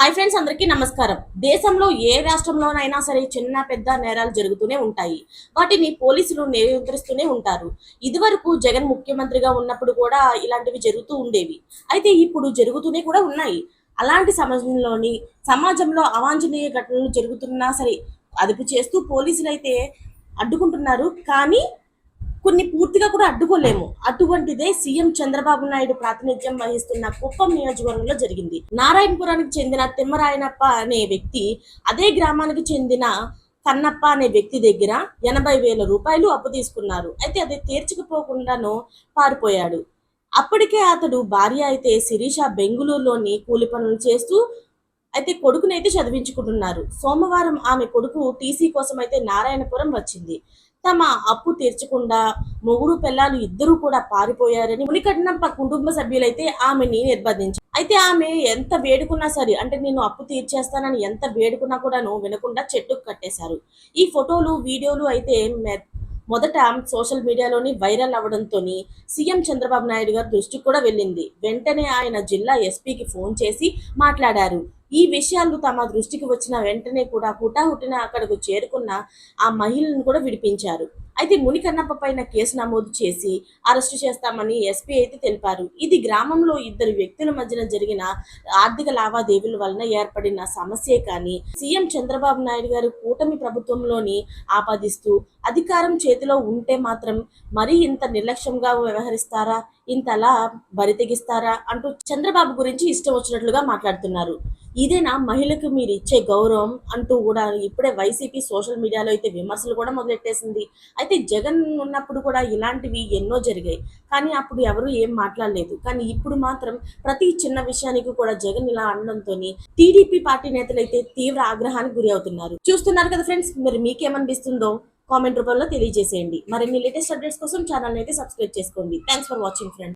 Hi friends, అందరికీ నమస్కారం. దేశంలో ఏ రాష్ట్రంలోనైనా సరే చిన్న పెద్ద నేరాలు జరుగుతూనే ఉంటాయి. వాటిని పోలీసులు నియంత్రిస్తూనే ఉంటారు. ఇదివరకు జగన్ ముఖ్యమంత్రిగా ఉన్నప్పుడు కూడా ఇలాంటివి జరుగుతూ ఉండేవి. అయితే ఇప్పుడు జరుగుతూనే కూడా ఉన్నాయి. అలాంటి సమాజంలో అవాంఛనీయ ఘటనలు జరుగుతున్నా సరే అదుపు చేస్తూ పోలీసులు అయితే అడ్డుకుంటున్నారు. కానీ కొన్ని పూర్తిగా కూడా అడ్డుకోలేము. అటువంటిదే సీఎం చంద్రబాబు నాయుడు ప్రాతినిధ్యం వహిస్తున్న కుప్పం నియోజకవర్గంలో జరిగింది. నారాయణపురానికి చెందిన తిమ్మరాయనప్ప అనే వ్యక్తి అదే గ్రామానికి చెందిన కన్నప్ప అనే వ్యక్తి దగ్గర 80,000 రూపాయలు అప్పు తీసుకున్నారు. అయితే అది తీర్చకపోకుండాను పారిపోయాడు. అప్పటికే అతడు భార్య అయితే శిరీష బెంగుళూరులోని కూలి పనులు చేస్తూ అయితే కొడుకునైతే చదివించుకుంటున్నారు. సోమవారం ఆమె కొడుకు టీసీ కోసం అయితే నారాయణపురం వచ్చింది. తమ అప్పు తీర్చకుండా మొగుడు పెళ్ళాలు ఇద్దరూ కూడా పారిపోయారని మునికట్నంప కుటుంబ సభ్యులైతే ఆమెని నిర్బంధించారు. అయితే ఆమె ఎంత వేడుకున్నా సరే, అంటే నేను అప్పు తీర్చేస్తానని ఎంత వేడుకున్నా కూడాను వినకుండా చెట్టుకు కట్టేశారు. ఈ ఫోటోలు వీడియోలు అయితే మొదట సోషల్ మీడియాలోని వైరల్ అవడంతో సీఎం చంద్రబాబు నాయుడు గారి దృష్టికి కూడా వెళ్ళింది. వెంటనే ఆయన జిల్లా ఎస్పీకి ఫోన్ చేసి మాట్లాడారు. ఈ విషయాలు తమ దృష్టికి వచ్చిన వెంటనే కూడా హుటాహుటిన అక్కడకు చేరుకున్న ఆ మహిళలను కూడా విడిపించారు. అయితే మునికన్నప్ప పైన కేసు నమోదు చేసి అరెస్టు చేస్తామని ఎస్పీ అయితే తెలిపారు. ఇది గ్రామంలో ఇద్దరు వ్యక్తుల మధ్యన జరిగిన ఆర్థిక లావాదేవీల వలన ఏర్పడిన సమస్యే కానీ సీఎం చంద్రబాబు నాయుడు గారు కూటమి ప్రభుత్వంలోని ఆపాదిస్తూ అధికారం చేతిలో ఉంటే మాత్రం మరీ ఇంత నిర్లక్ష్యంగా వ్యవహరిస్తారా, ఇంతలా బరితెగిస్తారా అంటూ చంద్రబాబు గురించి ఇష్టం వచ్చినట్లుగా మాట్లాడుతున్నారు. ఇదేనా మహిళకు మీరు ఇచ్చే గౌరవం అంటూ కూడా ఇప్పుడే వైసీపీ సోషల్ మీడియాలో అయితే విమర్శలు కూడా మొదలెట్టేసింది. అయితే జగన్ ఉన్నప్పుడు కూడా ఇలాంటివి ఎన్నో జరిగాయి, కానీ అప్పుడు ఎవరు ఏం మాట్లాడలేదు. కానీ ఇప్పుడు మాత్రం ప్రతి చిన్న విషయానికి కూడా జగన్ ఇలా అనడంతో టీడీపీ పార్టీ నేతలు అయితే తీవ్ర ఆగ్రహానికి గురి అవుతున్నారు. చూస్తున్నారు కదా ఫ్రెండ్స్, మరి మీకేమనిపిస్తుందో కామెంట్ రూపంలో తెలియజేసేయండి. మరిన్ని లేటెస్ట్ అప్డేట్స్ కోసం ఛానల్ అయితే సబ్స్క్రైబ్ చేసుకోండి. Thanks for watching friends.